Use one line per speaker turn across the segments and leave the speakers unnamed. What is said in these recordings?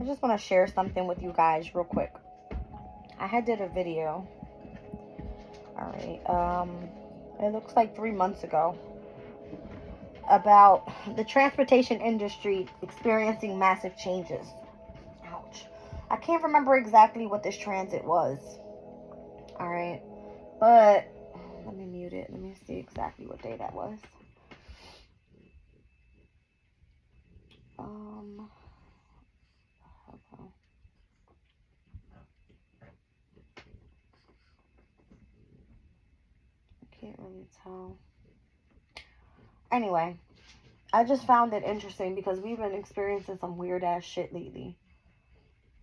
just want to share something with you guys real quick. I had did a video. All right. It looks like 3 months ago, about the transportation industry experiencing massive changes. Ouch. I can't remember exactly what this transit was. All right. But let me mute it. Let me see exactly what day that was. I can't really tell. Anyway, I just found it interesting because we've been experiencing some weird ass shit lately.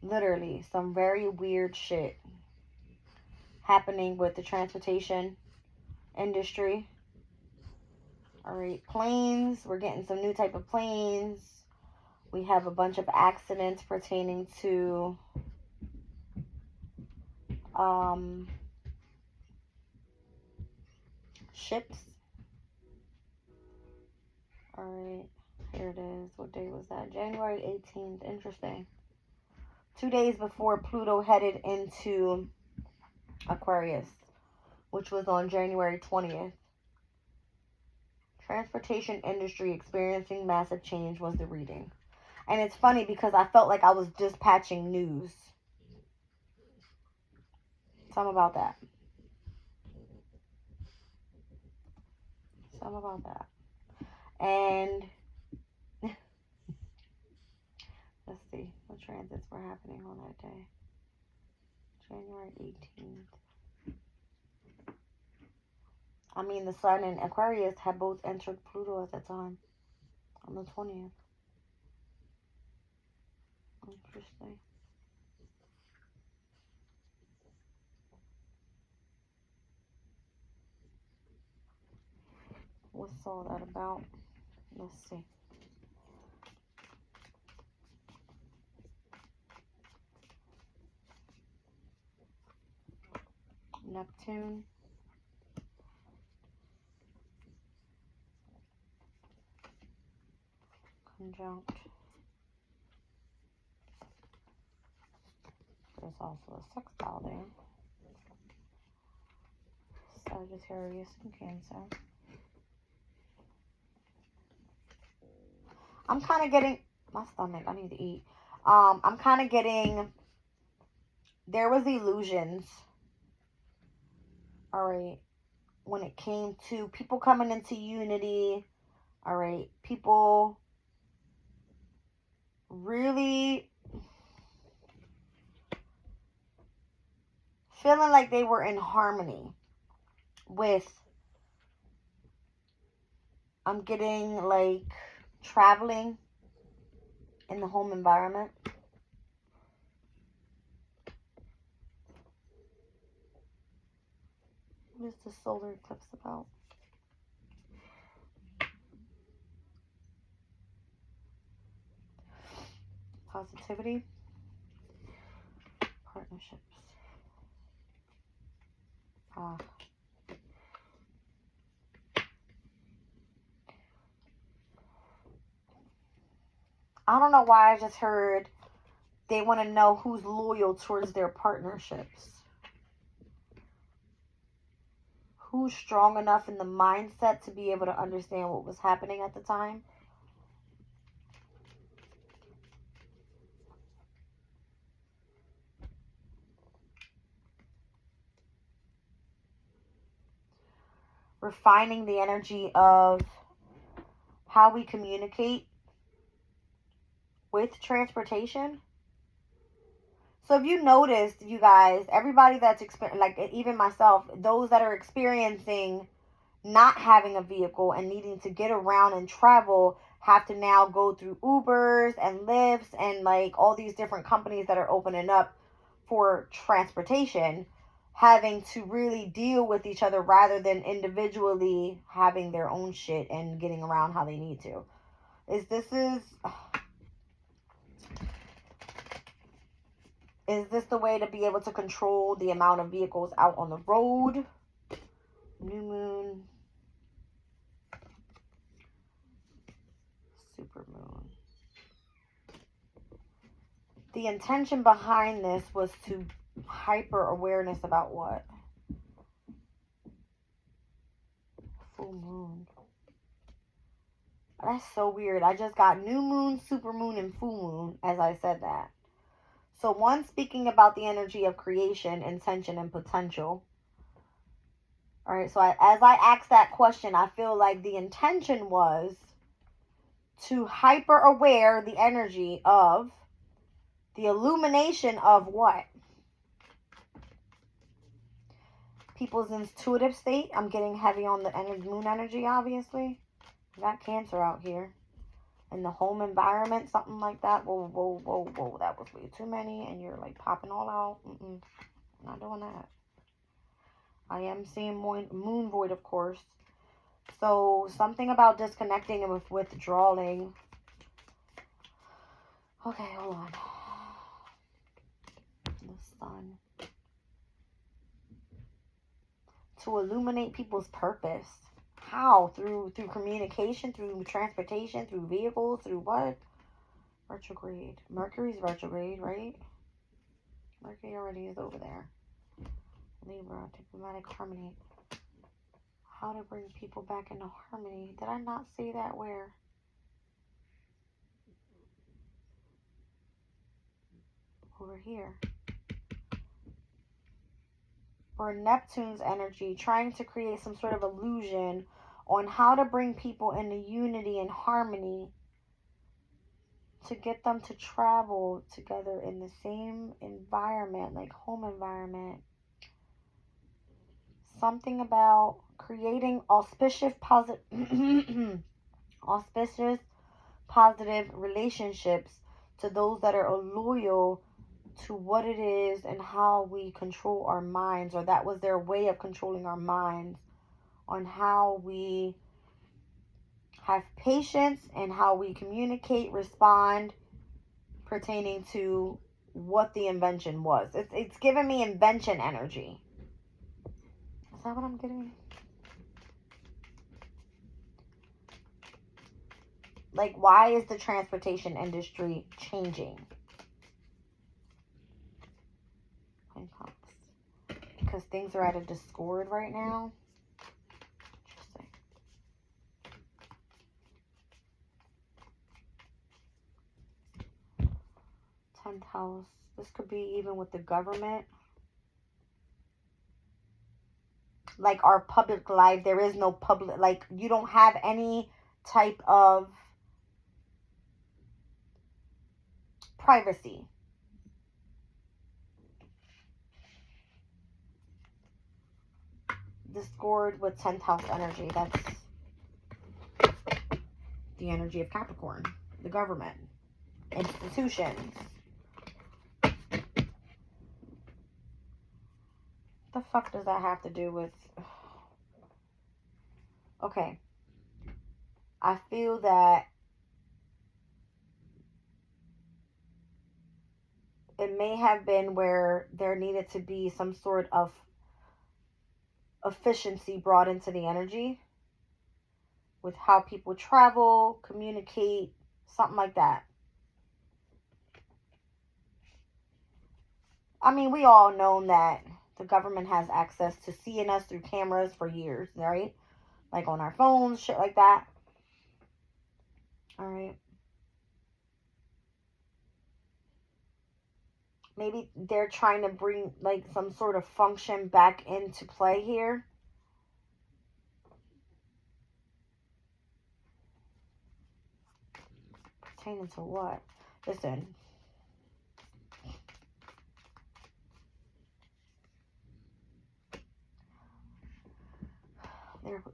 Literally, some very weird shit happening with the transportation industry. All right, planes. We're getting some new type of planes. We have a bunch of accidents pertaining to ships. All right, here it is. What day was that? January 18th. Interesting. 2 days before Pluto headed into Aquarius, which was on January 20th. Transportation industry experiencing massive change was the reading. And it's funny because I felt like I was dispatching news. Something about that. Something about that. And let's see what transits were happening on that day. January 18th. I mean, the Sun and Aquarius had both entered Pluto at that time. On the 20th. Interesting. What's all that about? Let's see. Neptune. Conjunct. There's also a sextile there. Sagittarius and Cancer. I'm kind of getting my stomach. I need to eat. I'm kind of getting. There was illusions. All right, when it came to people coming into unity. All right, people really feeling like they were in harmony with. I'm getting like traveling in the home environment. What is the solar eclipse about? Positivity. Partnerships. I don't know why I just heard they want to know who's loyal towards their partnerships. Who's strong enough in the mindset to be able to understand what was happening at the time. Refining the energy of how we communicate with transportation. So if you noticed, you guys, everybody that's like even myself, those that are experiencing not having a vehicle and needing to get around and travel have to now go through Ubers and Lyfts and like all these different companies that are opening up for transportation, having to really deal with each other rather than individually having their own shit and getting around how they need to. Is this the way to be able to control the amount of vehicles out on the road? New moon. Super moon. The intention behind this was to hyper awareness about what? Full moon. That's so weird. I just got new moon, super moon, and full moon as I said that. So one speaking about the energy of creation, intention, and potential. All right, so as I asked that question, I feel like the intention was to hyper aware the energy of the illumination of what? People's intuitive state. I'm getting heavy on the moon energy, obviously. I got Cancer out here. In the home environment, something like that. Whoa, whoa, whoa, whoa. That was way too many, and you're like popping all out. I'm not doing that. I am seeing moon void, of course. So something about disconnecting and with withdrawing. Okay, hold on. The sun. To illuminate people's purpose. How? Through communication, through transportation, through vehicles, through what? Retrograde. Mercury's retrograde, right? Mercury already is over there. Libra, diplomatic harmony. How to bring people back into harmony. Did I not say that where? Over here. Or Neptune's energy, trying to create some sort of illusion on how to bring people into unity and harmony to get them to travel together in the same environment, like home environment. Something about creating auspicious positive relationships to those that are loyal to what it is and how we control our minds, or that was their way of controlling our minds, on how we have patience and how we communicate, respond, pertaining to what the invention was. It's giving me invention energy. Is that what I'm getting? Like, why is the transportation industry changing? Because things are at a discord right now. Interesting. 10th house. This could be even with the government. Like our public life, there is no public, like you don't have any type of privacy. Discord with 10th house energy. That's the energy of Capricorn, the government, institutions. The fuck does that have to do with? Okay, I feel that it may have been where there needed to be some sort of efficiency brought into the energy with how people travel, communicate, something like that. I mean, we all know that the government has access to seeing us through cameras for years, right? Like on our phones, shit like that. All right. Maybe they're trying to bring like some sort of function back into play here. Pertaining to what? Listen.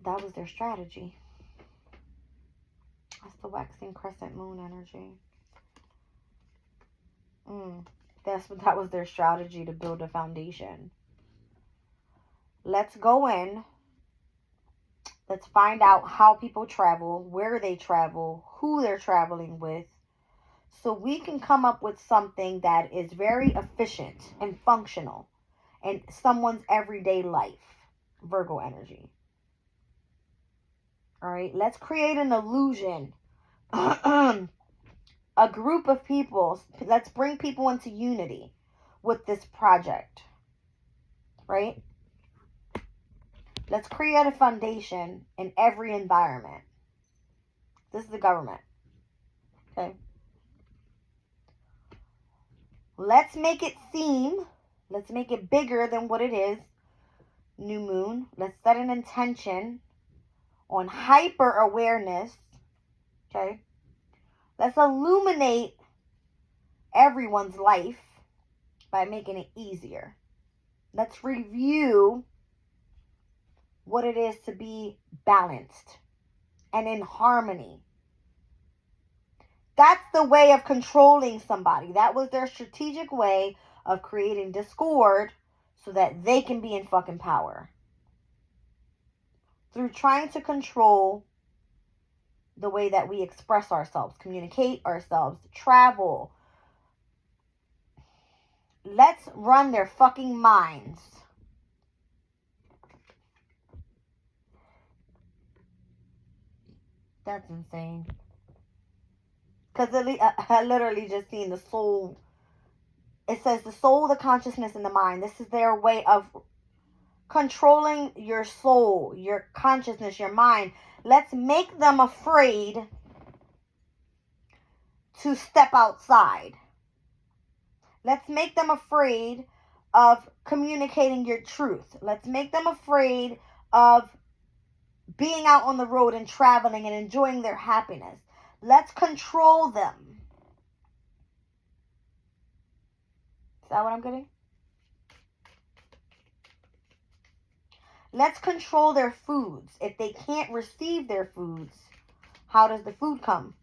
That was their strategy. That's the waxing crescent moon energy. That was their strategy to build a foundation. Let's go in. Let's find out how people travel, where they travel, who they're traveling with, so we can come up with something that is very efficient and functional in someone's everyday life. Virgo energy. All right, let's create an illusion of a group of people. Let's bring people into unity with this project, right? Let's create a foundation in every environment. This is the government, okay? Let's make it bigger than what it is. New moon. Let's set an intention on hyper awareness, okay? Let's illuminate everyone's life by making it easier. Let's review what it is to be balanced and in harmony. That's the way of controlling somebody. That was their strategic way of creating discord so that they can be in fucking power. Through trying to control the way that we express ourselves, communicate ourselves, travel. Let's run their fucking minds. That's insane. Because I literally just seen the soul. It says the soul, the consciousness, and the mind. This is their way of controlling your soul, your consciousness, your mind. Let's make them afraid to step outside. Let's make them afraid of communicating your truth. Let's make them afraid of being out on the road and traveling and enjoying their happiness. Let's control them. Is that what I'm getting? Let's control their foods. If they can't receive their foods, how does the food come?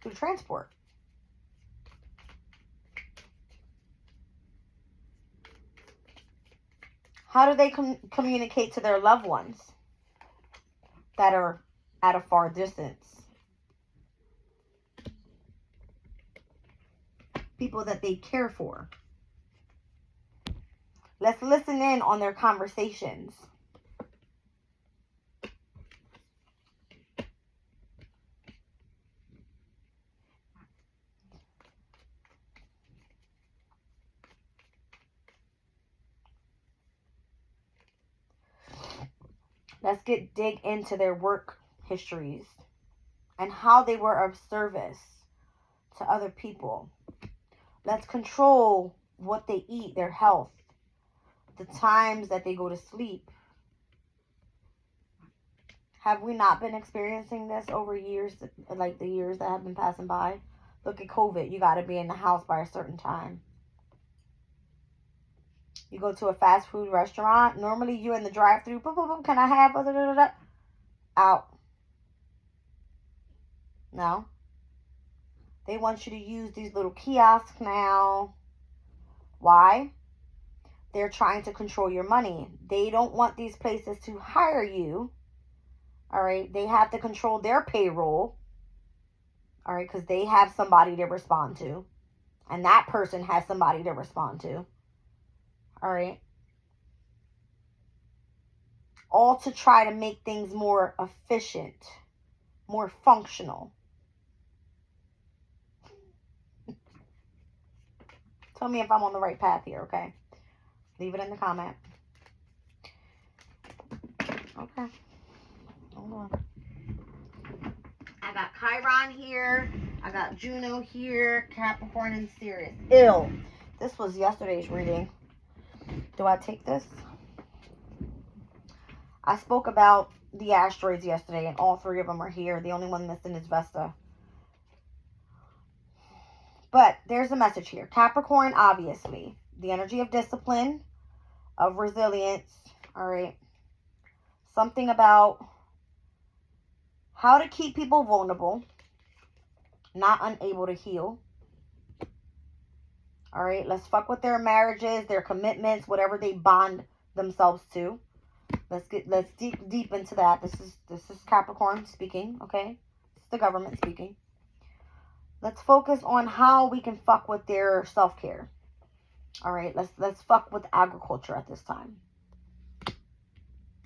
Through transport. How do they communicate to their loved ones that are at a far distance? People that they care for. Let's listen in on their conversations. Let's dig into their work histories and how they were of service to other people. Let's control what they eat, their health, the times that they go to sleep. Have we not been experiencing this over years, like the years that have been passing by? Look at COVID. You got to be in the house by a certain time. You go to a fast food restaurant. Normally, you're in the drive-thru. Boom, boom, boom. Can I have? Out. No. They want you to use these little kiosks now. Why? They're trying to control your money. They don't want these places to hire you. All right. They have to control their payroll. All right. Because they have somebody to respond to. And that person has somebody to respond to. All right. All to try to make things more efficient, more functional. Tell me if I'm on the right path here, okay? Leave it in the comment. Okay. Hold on. I got Chiron here. I got Juno here. Capricorn and Sirius. Ill. This was yesterday's reading. Do I take this? I spoke about the asteroids yesterday, and all three of them are here. The only one missing is Vesta. But there's a message here. Capricorn, obviously. The energy of discipline, of resilience. All right. Something about how to keep people vulnerable, not unable to heal. All right. Let's fuck with their marriages, their commitments, whatever they bond themselves to. Let's deep into that. This is Capricorn speaking, okay? It's the government speaking. Let's focus on how we can fuck with their self-care. All right, let's fuck with agriculture at this time.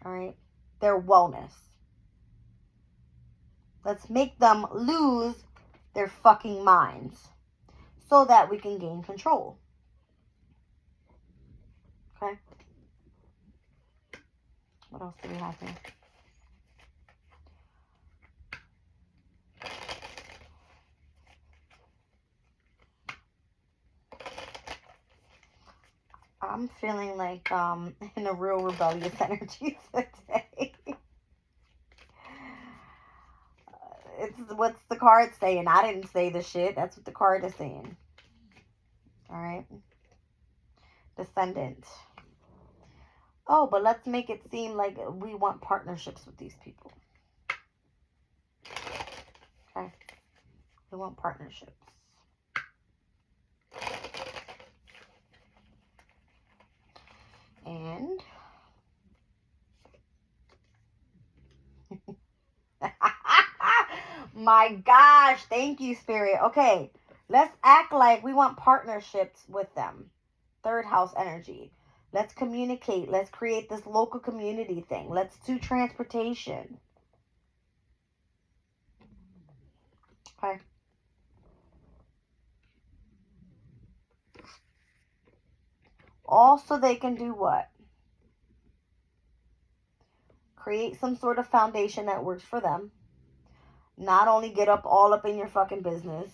All right, their wellness. Let's make them lose their fucking minds so that we can gain control. Okay? What else do we have here? I'm feeling like in a real rebellious energy today. It's what's the card saying? I didn't say the shit. That's what the card is saying. All right. Descendant. Oh, but let's make it seem like we want partnerships with these people. Okay. We want partnerships. And my gosh, thank you, Spirit. Okay, let's act like we want partnerships with them. Third house energy. Let's communicate. Let's create this local community thing. Let's do transportation. Okay. Also, they can do what? Create some sort of foundation that works for them. Not only get all up in your fucking business.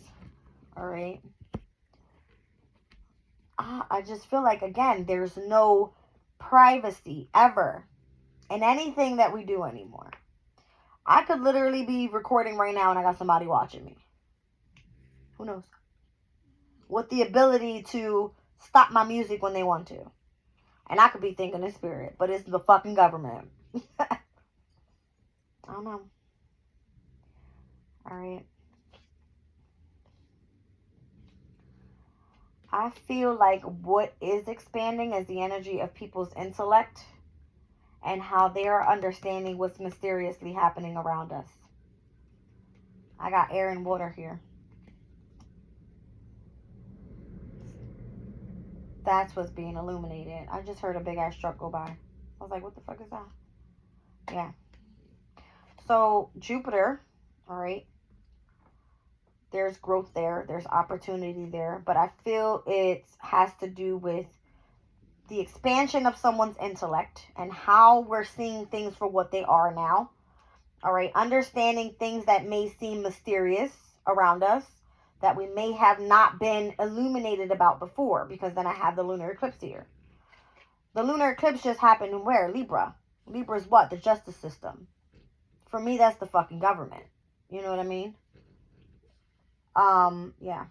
All right. I just feel like, again, there's no privacy ever in anything that we do anymore. I could literally be recording right now and I got somebody watching me. Who knows? With the ability to stop my music when they want to. And I could be thinking in spirit, but it's the fucking government. I don't know. All right. I feel like what is expanding is the energy of people's intellect and how they are understanding what's mysteriously happening around us. I got air and water here. That's what's being illuminated. I just heard a big ass truck go by. I was like, what the fuck is that? Yeah. So, Jupiter, all right. There's growth there. There's opportunity there. But I feel it has to do with the expansion of someone's intellect and how we're seeing things for what they are now. All right. Understanding things that may seem mysterious around us that we may have not been illuminated about before, because then I have the lunar eclipse here. The lunar eclipse just happened in where? Libra. Libra is what? The justice system. For me, that's the fucking government. You know what I mean? Yeah.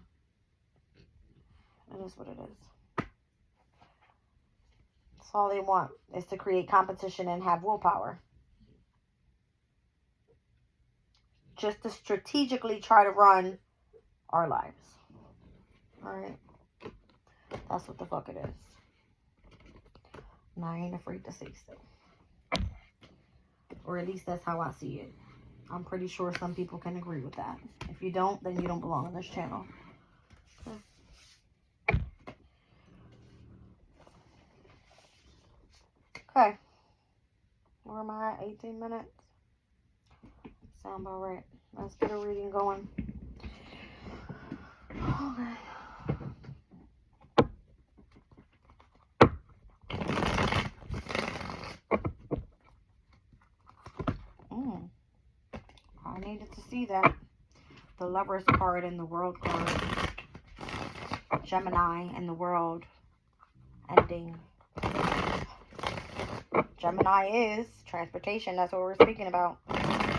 It is what it is. That's all they want, is to create competition and have willpower. Just to strategically try to run our lives. Alright? That's what the fuck it is. And I ain't afraid to say so. Or at least that's how I see it. I'm pretty sure some people can agree with that. If you don't, then you don't belong on this channel. Okay. Where am I at? 18 minutes? Sound about right. Let's get a reading going. Okay. I needed to see that. The Lovers card and the World card. Gemini and the World ending. Gemini is transportation. That's what we're speaking about.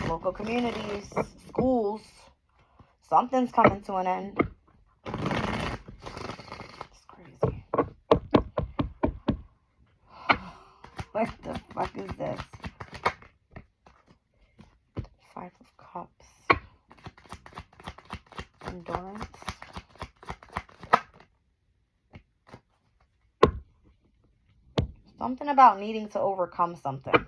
Local communities, schools. Something's coming to an end. It's crazy. What the fuck is this? Five of Cups. Endurance. Something about needing to overcome something.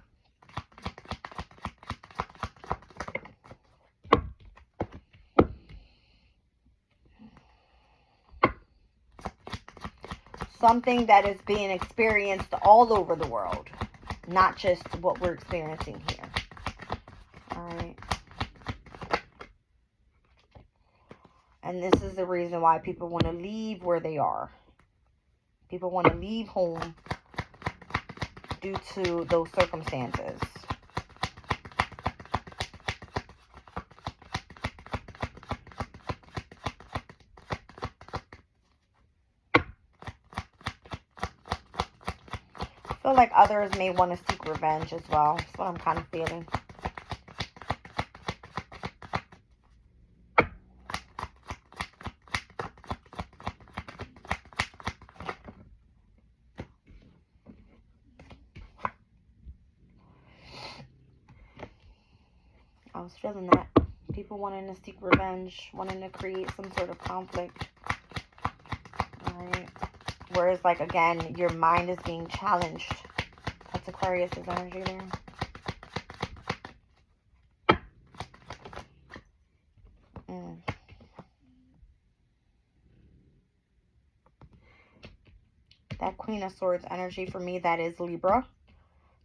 Something that is being experienced all over the world. Not just what we're experiencing here. Alright. And this is the reason why people want to leave where they are. People want to leave home due to those circumstances. I feel like others may want to seek revenge as well. That's what I'm kind of feeling. I was feeling that. People wanting to seek revenge, wanting to create some sort of conflict. Alright. Whereas, like, again, your mind is being challenged. That's Aquarius' energy there. That Queen of Swords energy for me, that is Libra.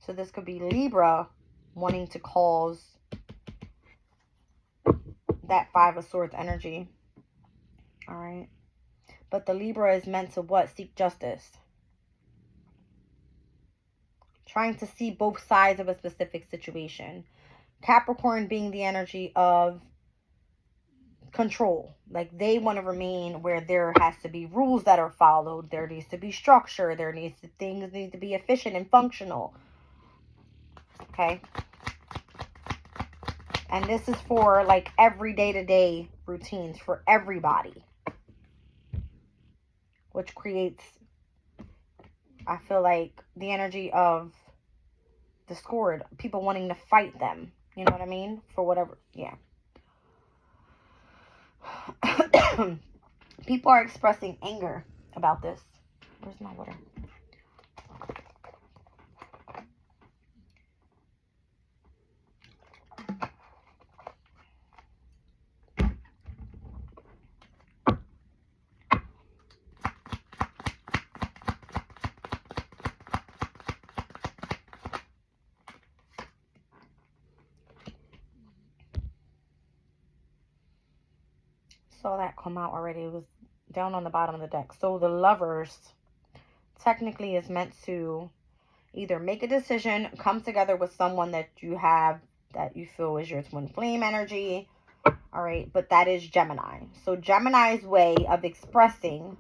So this could be Libra wanting to cause that Five of Swords energy. All right. But the Libra is meant to what? Seek justice. Trying to see both sides of a specific situation. Capricorn being the energy of control. Like, they want to remain where there has to be rules that are followed. There needs to be structure. Things need to be efficient and functional. Okay. And this is for, like, every day-to-day routines for everybody. Which creates, I feel like, the energy of discord. People wanting to fight them. You know what I mean? For whatever. Yeah. People are expressing anger about this. Where's my water? Saw that come out already. It was down on the bottom of the deck. So the Lovers technically is meant to either make a decision, come together with someone that you have, that you feel is your twin flame energy. All right. But that is Gemini. So Gemini's way of expressing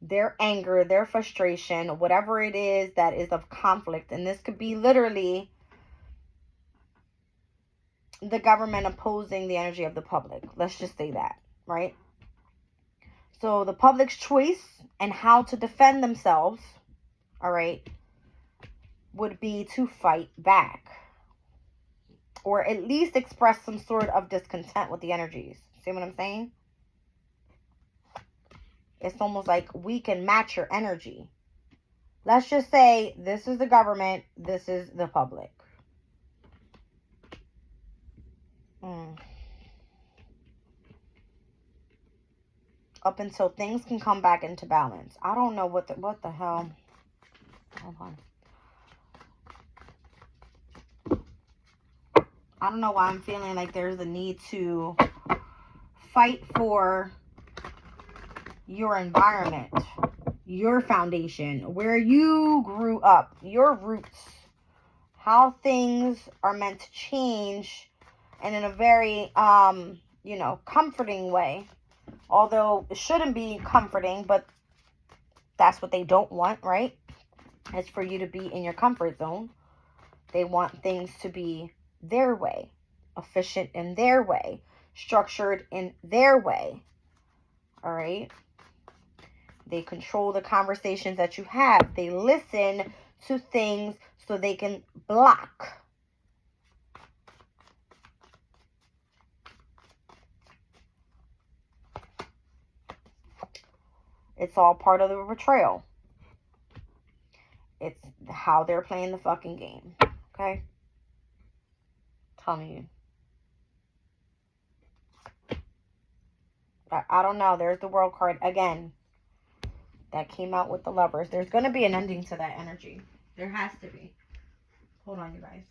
their anger, their frustration, whatever it is that is of conflict. And this could be literally the government opposing the energy of the public. Let's just say that, right? So the public's choice and how to defend themselves, all right, would be to fight back. Or at least express some sort of discontent with the energies. See what I'm saying? It's almost like we can match your energy. Let's just say this is the government, this is the public. Up until things can come back into balance. I don't know what the hell. Hold on. I don't know why I'm feeling like there's a need to fight for your environment, your foundation, where you grew up, your roots, how things are meant to change, and in a very, comforting way. Although it shouldn't be comforting, but that's what they don't want, right? It's for you to be in your comfort zone. They want things to be their way, efficient in their way, structured in their way. All right? They control the conversations that you have. They listen to things so they can block. It's all part of the betrayal. It's how they're playing the fucking game. Okay? Telling you. I don't know. There's the World card again. That came out with the Lovers. There's going to be an ending to that energy. There has to be. Hold on, you guys.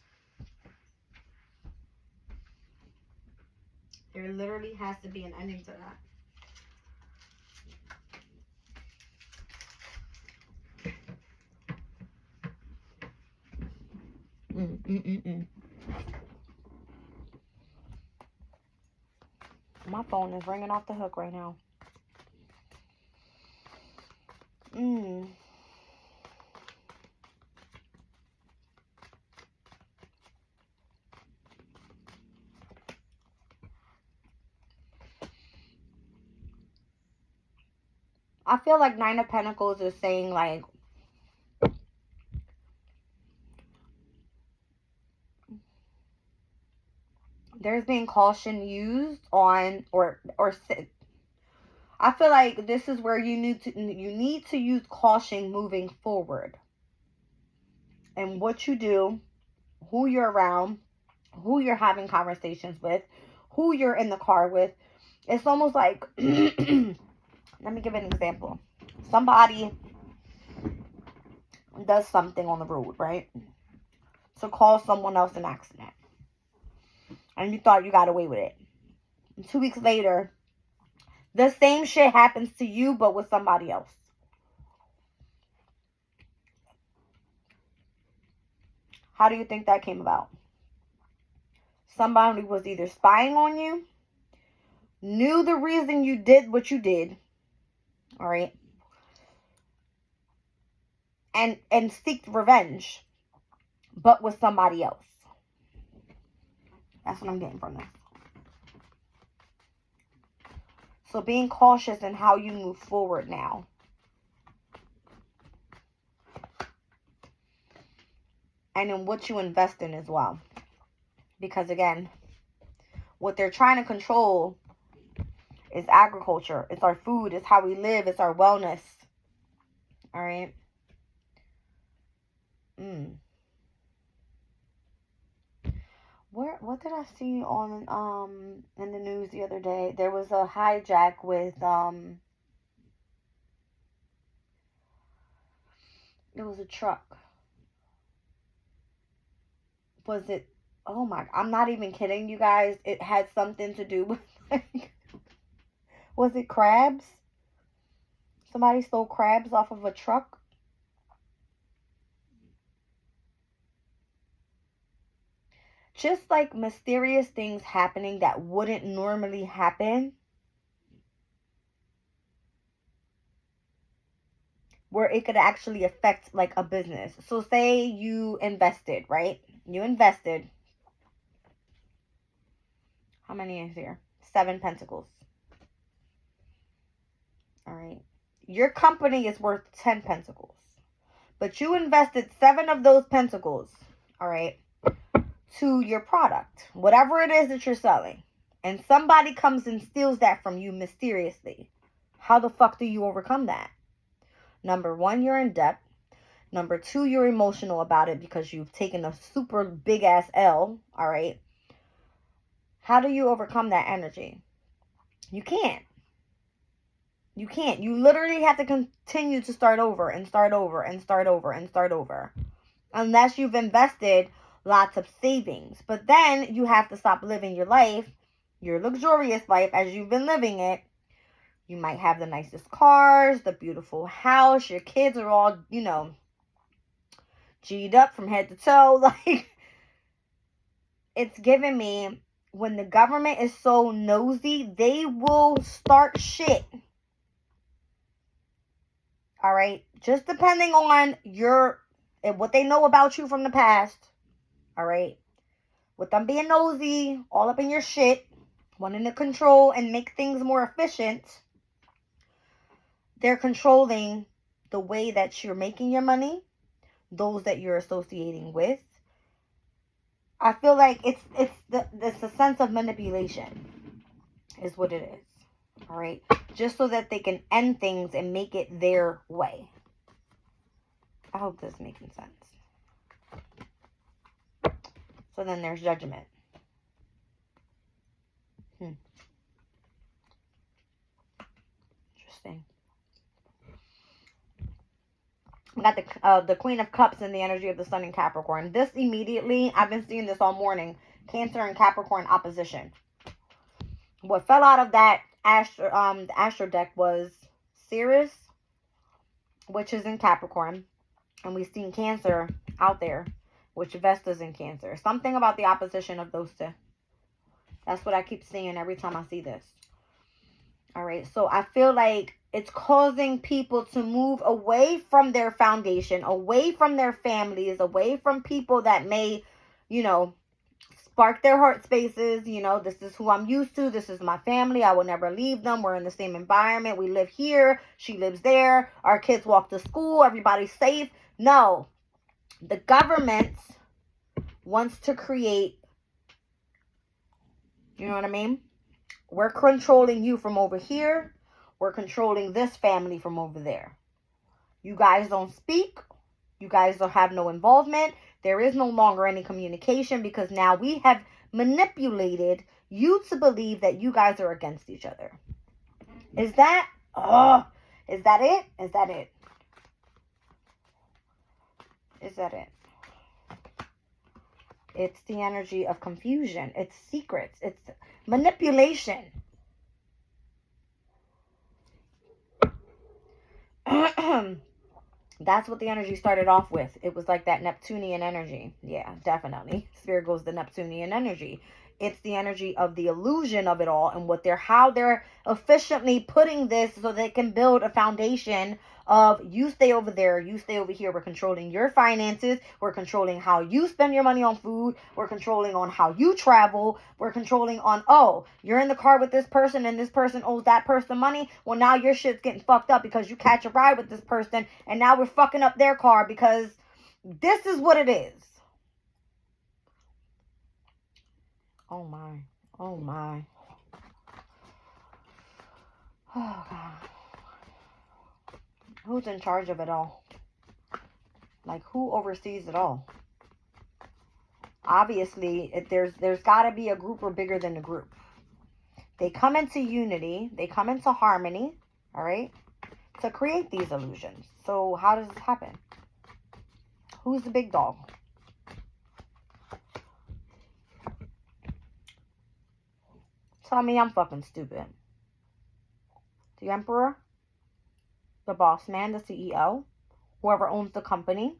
There literally has to be an ending to that. My phone is ringing off the hook right now. I feel like Nine of Pentacles is saying, like, there's being caution used on, or I feel like this is where you need to use caution moving forward. And what you do, who you're around, who you're having conversations with, who you're in the car with. It's almost like, let me give an example. Somebody does something on the road, right? To cause someone else an accident. And you thought you got away with it. And 2 weeks later, the same shit happens to you, but with somebody else. How do you think that came about? Somebody was either spying on you, knew the reason you did what you did, all right, and seeked revenge, but with somebody else. That's what I'm getting from this. So being cautious in how you move forward now. And in what you invest in as well. Because again, what they're trying to control is agriculture. It's our food. It's how we live. It's our wellness. All right. What did I see on in the news the other day? There was a hijack with there was a truck. Was it, oh my, I'm not even kidding you guys. It had something to do with, like, was it crabs? Somebody stole crabs off of a truck. Just like mysterious things happening that wouldn't normally happen. Where it could actually affect like a business. So say you invested, right? You invested. How many is here? 7 pentacles. All right. Your company is worth 10 pentacles. But you invested 7 of those pentacles, all right, to your product. Whatever it is that you're selling. And somebody comes and steals that from you mysteriously. How the fuck do you overcome that? Number 1, you're in debt. Number 2, you're emotional about it because you've taken a super big ass L, all right? How do you overcome that energy? You can't. You can't. You literally have to continue to start over and start over and start over and start over. Unless you've invested lots of savings. But then you have to stop living your life, your luxurious life as you've been living it. You might have the nicest cars, the beautiful house. Your kids are all, you know, G'd up from head to toe. Like, it's giving me, when the government is so nosy, they will start shit. All right? Just depending on what they know about you from the past. All right? With them being nosy, all up in your shit, wanting to control and make things more efficient, they're controlling the way that you're making your money, those that you're associating with. I feel like it's a sense of manipulation is what it is. All right? Just so that they can end things and make it their way. I hope this is making sense. So then there's judgment. Interesting. We got the Queen of Cups in the energy of the Sun in Capricorn. This immediately, I've been seeing this all morning. Cancer and Capricorn opposition. What fell out of that the astro deck was Ceres, which is in Capricorn, and we've seen Cancer out there, which Vesta's in Cancer. Something about the opposition of those two. That's what I keep seeing every time I see this. All right, so I feel like it's causing people to move away from their foundation, away from their families, away from people that may, spark their heart spaces. This is who I'm used to. This is my family. I will never leave them. We're in the same environment. We live here. She lives there. Our kids walk to school. Everybody's safe. No, the government wants to create, you know what I mean? We're controlling you from over here. We're controlling this family from over there. You guys don't speak. You guys don't have no involvement. There is no longer any communication because now we have manipulated you to believe that you guys are against each other. Is that it? Is that it? Is that it? It's the energy of confusion. It's secrets. It's manipulation. That's what the energy started off with. It was like that Neptunian energy. Yeah, definitely. Spirit goes the Neptunian energy. It's the energy of the illusion of it all and how they're efficiently putting this so they can build a foundation of you stay over there, you stay over here. We're controlling your finances. We're controlling how you spend your money on food. We're controlling on how you travel. We're controlling on, oh, you're in the car with this person and this person owes that person money. Well, now your shit's getting fucked up because you catch a ride with this person and now we're fucking up their car because this is what it is. Oh my. Oh my. Oh God. Who's in charge of it all? Like, who oversees it all? Obviously, there's got to be a group or bigger than the group. They come into unity. They come into harmony. All right? To create these illusions. So how does this happen? Who's the big dog? Tell me I'm fucking stupid. The emperor? The boss man, the CEO, whoever owns the company.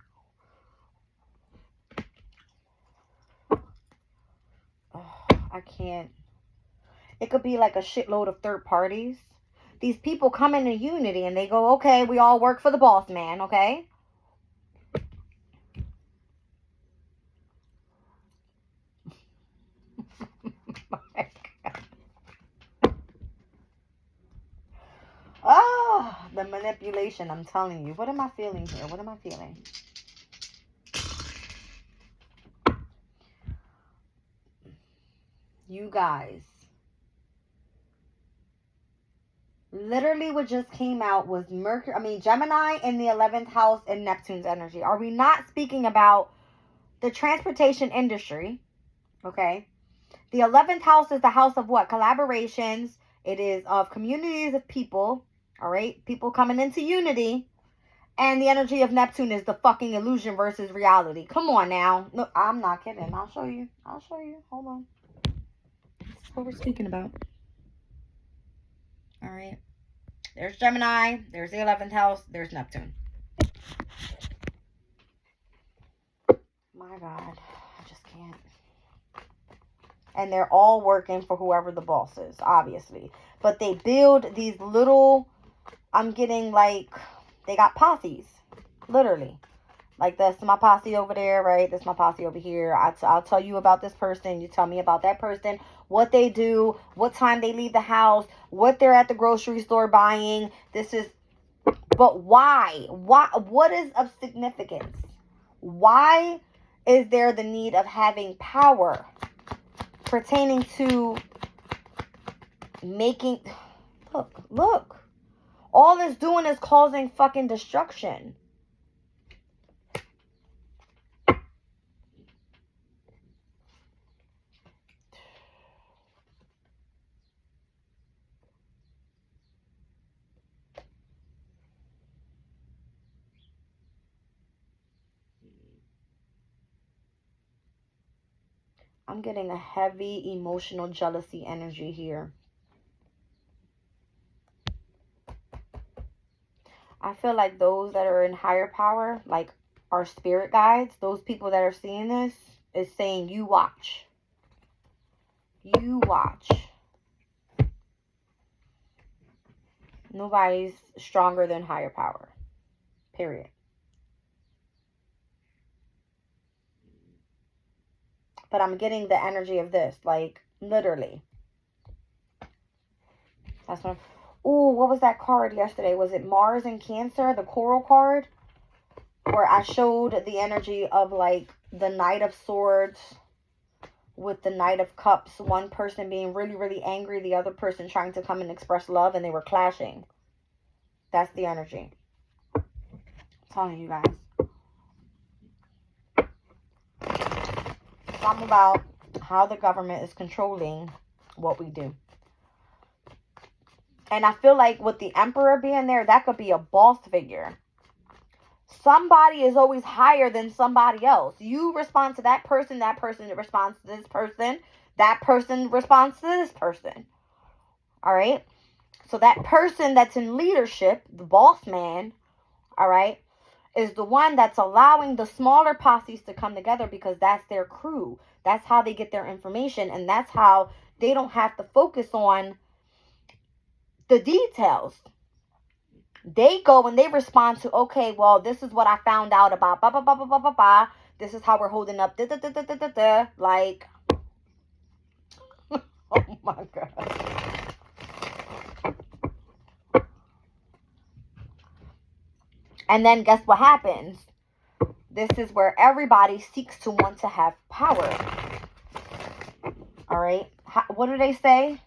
Oh, I can't. It could be like a shitload of third parties. These people come into unity and they go, okay, we all work for the boss man, okay? Oh, the manipulation, I'm telling you. What am I feeling here? What am I feeling? You guys. Literally what just came out was Gemini in the 11th house and Neptune's energy. Are we not speaking about the transportation industry? Okay. The 11th house is the house of what? Collaborations. It is of communities of people. All right. People coming into unity. And the energy of Neptune is the fucking illusion versus reality. Come on now. No, I'm not kidding. I'll show you. Hold on. That's what we're speaking about. All right. There's Gemini. There's the 11th house. There's Neptune. My God. I just can't. And they're all working for whoever the boss is, obviously. But they build these little, I'm getting like, they got posses. Literally. Like, that's my posse over there, right? That's my posse over here. I'll tell you about this person. You tell me about that person. What they do. What time they leave the house. What they're at the grocery store buying. But why? What is of significance? Why is there the need of having power pertaining to making... Look. All it's doing is causing fucking destruction. I'm getting a heavy emotional jealousy energy here. I feel like those that are in higher power, like our spirit guides, those people that are seeing this, is saying, you watch. You watch. Nobody's stronger than higher power. Period. But I'm getting the energy of this, like, literally. That's what I'm... Ooh, what was that card yesterday? Was it Mars and Cancer, the coral card? Where I showed the energy of, like, the Knight of Swords with the Knight of Cups. One person being really, really angry. The other person trying to come and express love. And they were clashing. That's the energy. I'm telling you guys. Something about how the government is controlling what we do. And I feel like with the Emperor being there, that could be a boss figure. Somebody is always higher than somebody else. You respond to that person responds to this person, that person responds to this person. All right? So that person that's in leadership, the boss man, all right, is the one that's allowing the smaller posses to come together because that's their crew. That's how they get their information, and that's how they don't have to focus on the details. They go and they respond to, okay, well, this is what I found out about, blah, blah, blah, blah, blah, blah, blah. This is how we're holding up, da, da, da, da, da, da, da. Like, oh my God. And then guess what happens? This is where everybody seeks to want to have power. All right. What do they say?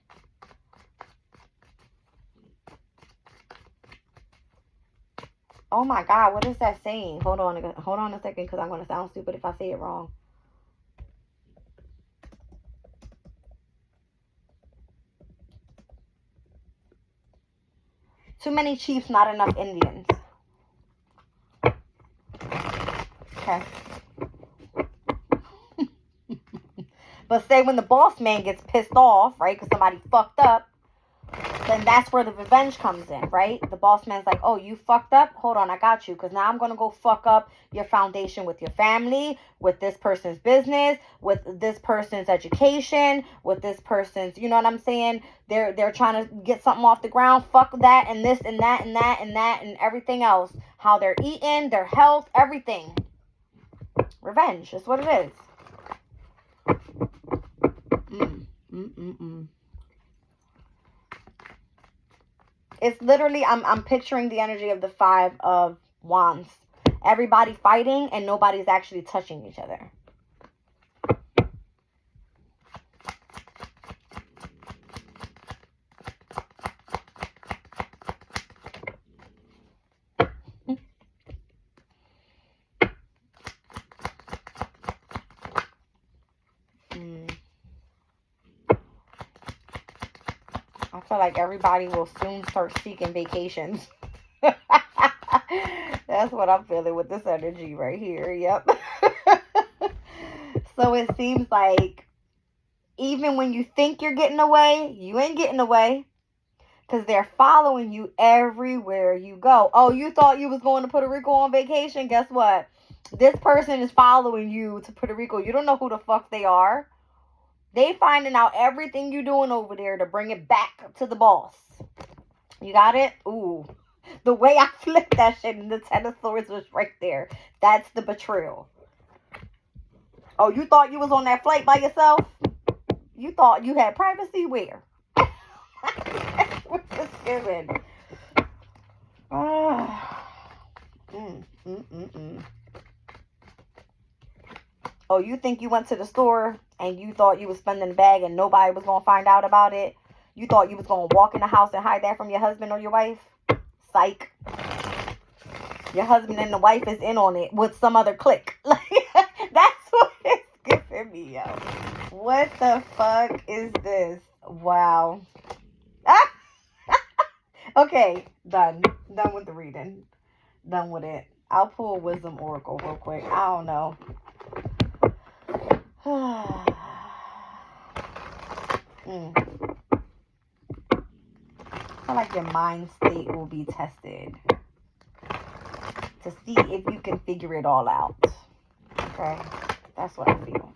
Oh my God, what is that saying? Hold on a second, because I'm going to sound stupid if I say it wrong. Too many chiefs, not enough Indians. Okay. But say when the boss man gets pissed off, right, because somebody fucked up, then that's where the revenge comes in, right? The boss man's like, oh, you fucked up? Hold on, I got you. Because now I'm going to go fuck up your foundation with your family, with this person's business, with this person's education, with this person's, you know what I'm saying? They're trying to get something off the ground. Fuck that and this and that and that and that and everything else. How they're eating, their health, everything. Revenge. That's what it is. It's literally, I'm picturing the energy of the 5 of Wands. Everybody fighting and nobody's actually touching each other. I feel like everybody will soon start seeking vacations. That's what I'm feeling with this energy right here. Yep. So it seems like even when you think you're getting away, you ain't getting away. Because they're following you everywhere you go. Oh, you thought you was going to Puerto Rico on vacation? Guess what? This person is following you to Puerto Rico. You don't know who the fuck they are. They finding out everything you're doing over there to bring it back to the boss. You got it? Ooh. The way I flipped that shit and the 10 of Swords was right there. That's the betrayal. Oh, you thought you was on that flight by yourself? You thought you had privacy? Where? We're just giving. Oh, you think you went to the store and you thought you was spending the bag and nobody was going to find out about it? You thought you was going to walk in the house and hide that from your husband or your wife? Psych. Your husband and the wife is in on it with some other clique. Like, that's what it's giving me, yo. What the fuck is this? Wow. Okay, done. Done with the reading. Done with it. I'll pull a wisdom oracle real quick. I don't know. I feel like your mind state will be tested. to see if you can figure it all out. Okay? That's what I feel.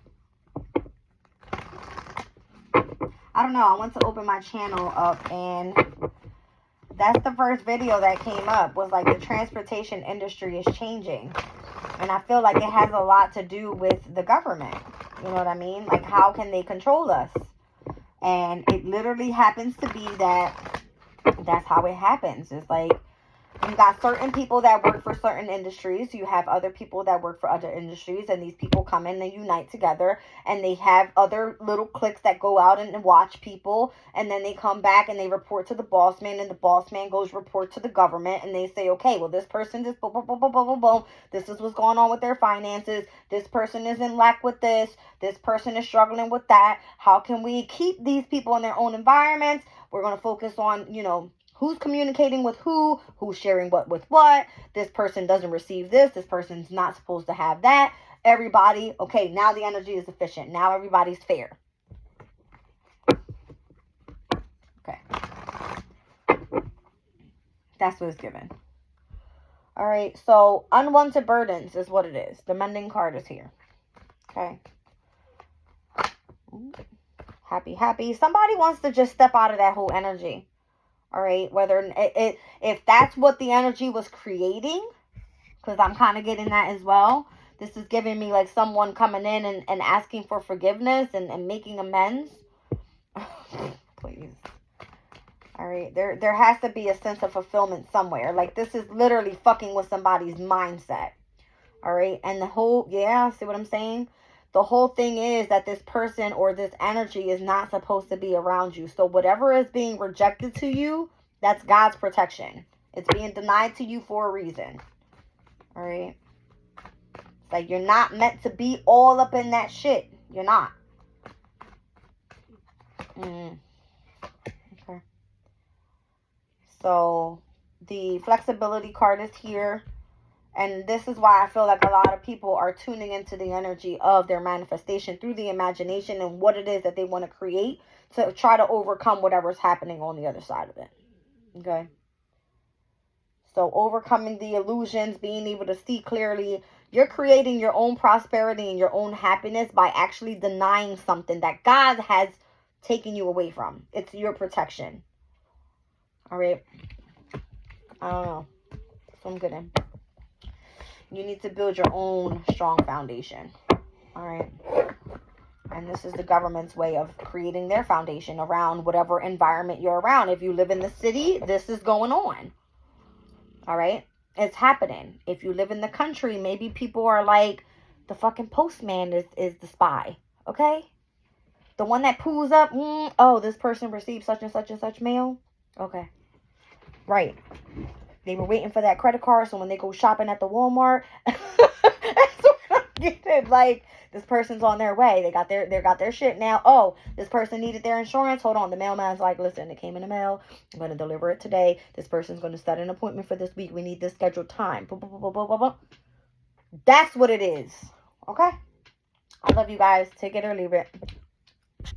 I don't know. I went to open my channel up, and that's the first video that came up, was like the transportation industry is changing. And I feel like it has a lot to do with the government. You know what I mean? Like, how can they control us? And it literally happens to be that that's how it happens. It's like, you got certain people that work for certain industries. You have other people that work for other industries. And these people come in and unite together. And they have other little cliques that go out and watch people. And then they come back and they report to the boss man. And the boss man goes report to the government. And they say, okay, well, this person just boom, boom, boom, boom, boom, boom, boom. This is what's going on with their finances. This person is in lack with this. This person is struggling with that. How can we keep these people in their own environments? We're going to focus on, you know, who's communicating with who's sharing what with what. This person doesn't receive this. This person's not supposed to have that. Everybody, okay, now the energy is efficient. Now everybody's fair. Okay. That's what it's given. All right, so unwanted burdens is what it is. The mending card is here. Okay. Happy, happy. Somebody wants to just step out of that whole energy. All right, whether if that's what the energy was creating, because I'm kind of getting that as well. This is giving me like someone coming in and asking for forgiveness and making amends. Please. All right, there has to be a sense of fulfillment somewhere. Like, this is literally fucking with somebody's mindset. All right, and the whole, yeah, see what I'm saying? The whole thing is that this person or this energy is not supposed to be around you. So whatever is being rejected to you, that's God's protection. It's being denied to you for a reason. All right? It's like, you're not meant to be all up in that shit. You're not. Okay. So the flexibility card is here. And this is why I feel like a lot of people are tuning into the energy of their manifestation through the imagination and what it is that they want to create to try to overcome whatever's happening on the other side of it. Okay? So overcoming the illusions, being able to see clearly, you're creating your own prosperity and your own happiness by actually denying something that God has taken you away from. It's your protection. All right? I don't know. So I'm good in. You need to build your own strong foundation. All right. And this is the government's way of creating their foundation around whatever environment you're around. If you live in the city, this is going on. All right. It's happening. If you live in the country, maybe people are like, the fucking postman is the spy. Okay. The one that pulls up. Oh, this person received such and such and such mail. Okay. Right. They were waiting for that credit card, so when they go shopping at the Walmart, that's what I'm getting. Like, this person's on their way. They got their shit now. Oh, this person needed their insurance. Hold on. The mailman's like, listen, it came in the mail. I'm going to deliver it today. This person's going to set an appointment for this week. We need this scheduled time. Boom, boom, boom, boom, boom, boom. That's what it is. Okay? I love you guys. Take it or leave it.